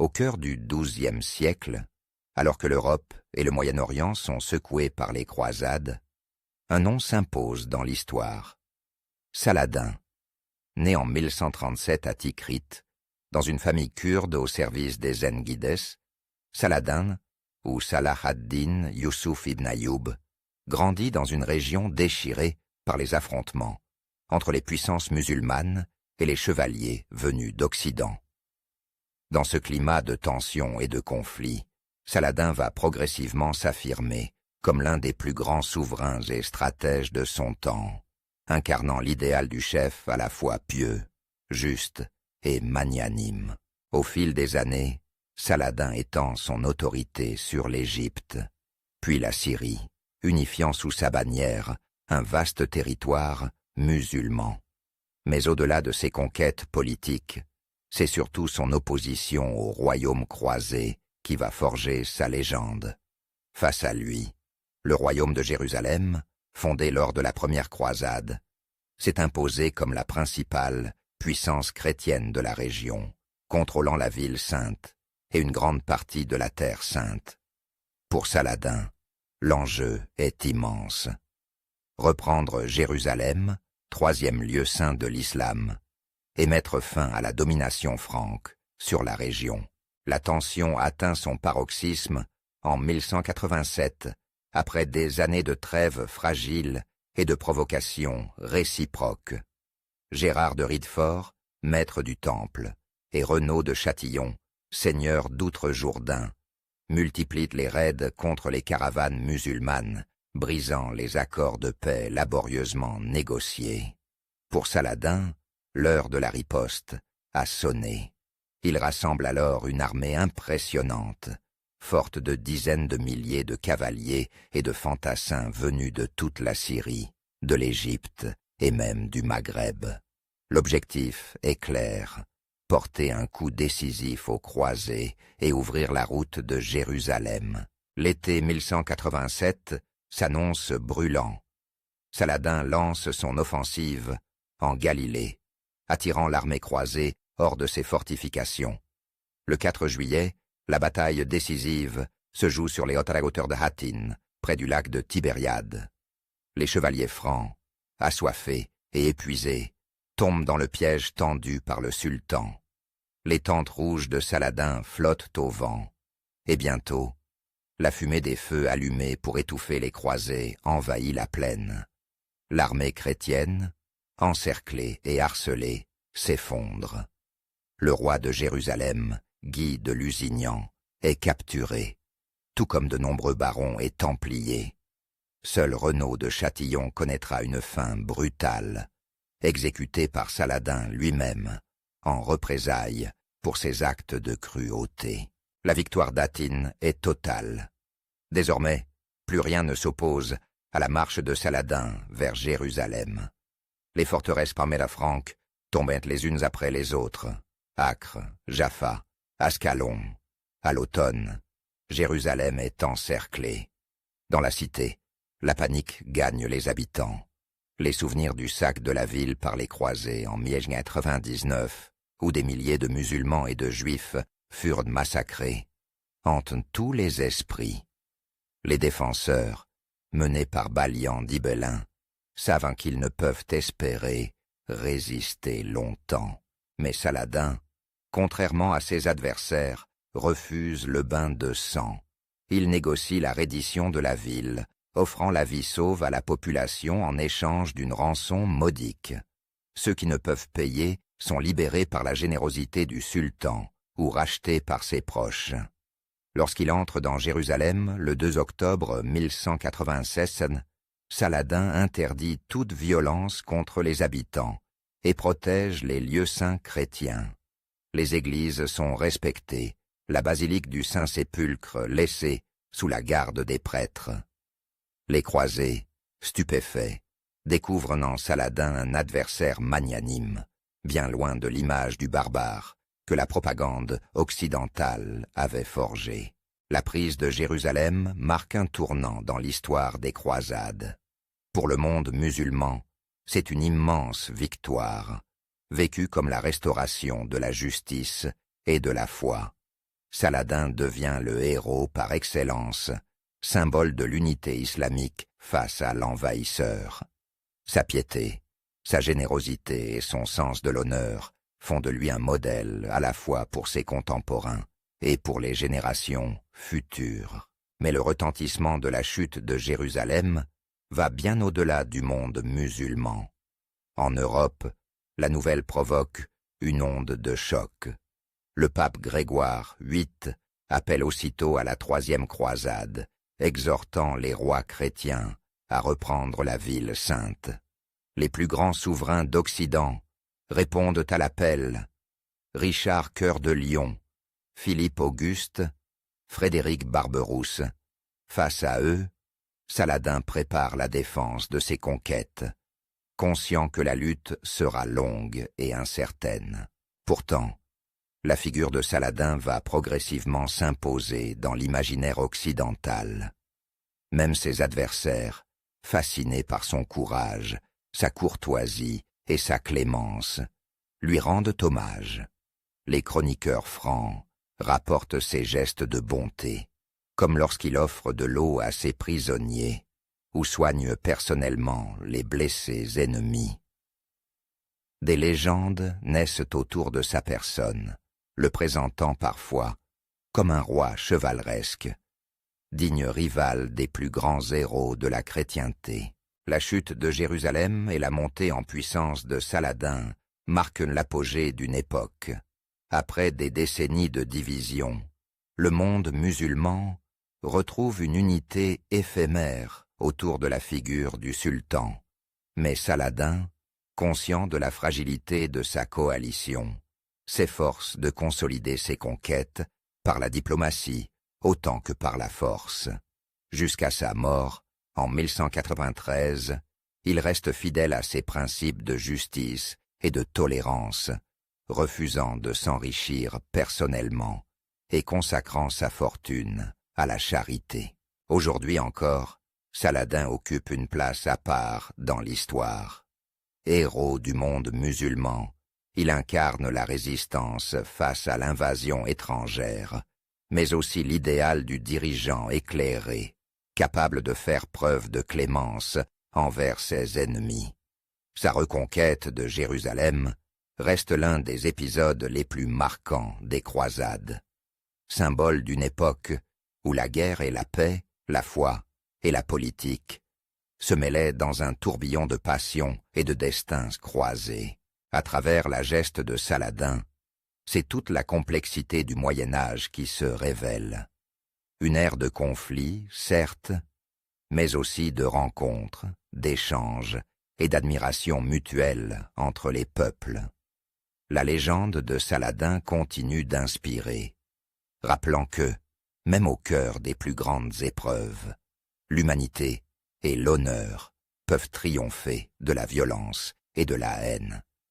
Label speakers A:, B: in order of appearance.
A: Au cœur du XIIe siècle, alors que l'Europe et le Moyen-Orient sont secoués par les croisades, un nom s'impose dans l'histoire. Saladin, né en 1137 à Tikrit, dans une famille kurde au service des Zengides, Saladin, ou Salah ad-Din Yusuf ibn Ayyub, grandit dans une région déchirée par les affrontements entre les puissances musulmanes et les chevaliers venus d'Occident. Dans ce climat de tensions et de conflits, Saladin va progressivement s'affirmer comme l'un des plus grands souverains et stratèges de son temps, incarnant l'idéal du chef à la fois pieux, juste et magnanime. Au fil des années, Saladin étend son autorité sur l'Égypte, puis la Syrie, unifiant sous sa bannière un vaste territoire musulman. Mais au-delà de ses conquêtes politiques, c'est surtout son opposition au royaume croisé qui va forger sa légende. Face à lui, le royaume de Jérusalem, fondé lors de la première croisade, s'est imposé comme la principale puissance chrétienne de la région, contrôlant la ville sainte et une grande partie de la terre sainte. Pour Saladin, l'enjeu est immense. Reprendre Jérusalem, troisième lieu saint de l'islam, et mettre fin à la domination franque sur la région. La tension atteint son paroxysme en 1187, après des années de trêve fragile et de provocations réciproques. Gérard de Ridefort, maître du Temple, et Renaud de Châtillon, seigneur d'Outre-Jourdain, multiplient les raids contre les caravanes musulmanes, brisant les accords de paix laborieusement négociés. Pour Saladin, l'heure de la riposte a sonné. Il rassemble alors une armée impressionnante, forte de dizaines de milliers de cavaliers et de fantassins venus de toute la Syrie, de l'Égypte et même du Maghreb. L'objectif est clair, porter un coup décisif aux croisés et ouvrir la route de Jérusalem. L'été 1187 s'annonce brûlant. Saladin lance son offensive en Galilée, attirant l'armée croisée hors de ses fortifications. Le 4 juillet, la bataille décisive se joue sur les hauteurs de Hattin, près du lac de Tibériade. Les chevaliers francs, assoiffés et épuisés, tombent dans le piège tendu par le sultan. Les tentes rouges de Saladin flottent au vent, et bientôt, la fumée des feux allumés pour étouffer les croisés envahit la plaine. L'armée chrétienne, encerclée et harcelée, s'effondre. Le roi de Jérusalem, Guy de Lusignan, est capturé, tout comme de nombreux barons et templiers. Seul Renaud de Châtillon connaîtra une fin brutale, exécuté par Saladin lui-même, en représailles pour ses actes de cruauté. La victoire d'Hattin est totale. Désormais, plus rien ne s'oppose à la marche de Saladin vers Jérusalem. Les forteresses parmélafranques tombent les unes après les autres. Acre, Jaffa, Ascalon. À l'automne, Jérusalem est encerclée. Dans la cité, la panique gagne les habitants. Les souvenirs du sac de la ville par les croisés en 1099, où des milliers de musulmans et de juifs furent massacrés, hantent tous les esprits. Les défenseurs, menés par Balian d'Ibelin, savent qu'ils ne peuvent espérer résister longtemps. Mais Saladin, contrairement à ses adversaires, refuse le bain de sang. Il négocie la reddition de la ville, offrant la vie sauve à la population en échange d'une rançon modique. Ceux qui ne peuvent payer sont libérés par la générosité du sultan ou rachetés par ses proches. Lorsqu'il entre dans Jérusalem le 2 octobre 1196, Saladin interdit toute violence contre les habitants et protège les lieux saints chrétiens. Les églises sont respectées, la basilique du Saint-Sépulcre laissée sous la garde des prêtres. Les croisés, stupéfaits, découvrent en Saladin un adversaire magnanime, bien loin de l'image du barbare que la propagande occidentale avait forgée. La prise de Jérusalem marque un tournant dans l'histoire des croisades. Pour le monde musulman, c'est une immense victoire, vécue comme la restauration de la justice et de la foi. Saladin devient le héros par excellence, symbole de l'unité islamique face à l'envahisseur. Sa piété, sa générosité et son sens de l'honneur font de lui un modèle à la fois pour ses contemporains et pour les générations futures. Mais le retentissement de la chute de Jérusalem va bien au-delà du monde musulman. En Europe, la nouvelle provoque une onde de choc. Le pape Grégoire VIII appelle aussitôt à la troisième croisade, exhortant les rois chrétiens à reprendre la ville sainte. Les plus grands souverains d'Occident répondent à l'appel. Richard Cœur de Lion, Philippe Auguste, Frédéric Barberousse. Face à eux, Saladin prépare la défense de ses conquêtes, conscient que la lutte sera longue et incertaine. Pourtant, la figure de Saladin va progressivement s'imposer dans l'imaginaire occidental. Même ses adversaires, fascinés par son courage, sa courtoisie et sa clémence, lui rendent hommage. Les chroniqueurs francs rapportent ses gestes de bonté, comme lorsqu'il offre de l'eau à ses prisonniers ou soigne personnellement les blessés ennemis. Des légendes naissent autour de sa personne, le présentant parfois comme un roi chevaleresque, digne rival des plus grands héros de la chrétienté. La chute de Jérusalem et la montée en puissance de Saladin marquent l'apogée d'une époque. Après des décennies de division, le monde musulman retrouve une unité éphémère autour de la figure du sultan. Mais Saladin, conscient de la fragilité de sa coalition, s'efforce de consolider ses conquêtes par la diplomatie autant que par la force. Jusqu'à sa mort, en 1193, il reste fidèle à ses principes de justice et de tolérance, refusant de s'enrichir personnellement et consacrant sa fortune à la charité. Aujourd'hui encore, Saladin occupe une place à part dans l'histoire. Héros du monde musulman, il incarne la résistance face à l'invasion étrangère, mais aussi l'idéal du dirigeant éclairé, capable de faire preuve de clémence envers ses ennemis. Sa reconquête de Jérusalem reste l'un des épisodes les plus marquants des croisades, symbole d'une époque où la guerre et la paix, la foi et la politique se mêlaient dans un tourbillon de passions et de destins croisés. À travers la geste de Saladin, c'est toute la complexité du Moyen-Âge qui se révèle. Une ère de conflits, certes, mais aussi de rencontres, d'échanges et d'admiration mutuelle entre les peuples. La légende de Saladin continue d'inspirer, rappelant que, même au cœur des plus grandes épreuves, l'humanité et l'honneur peuvent triompher de la violence et de la haine.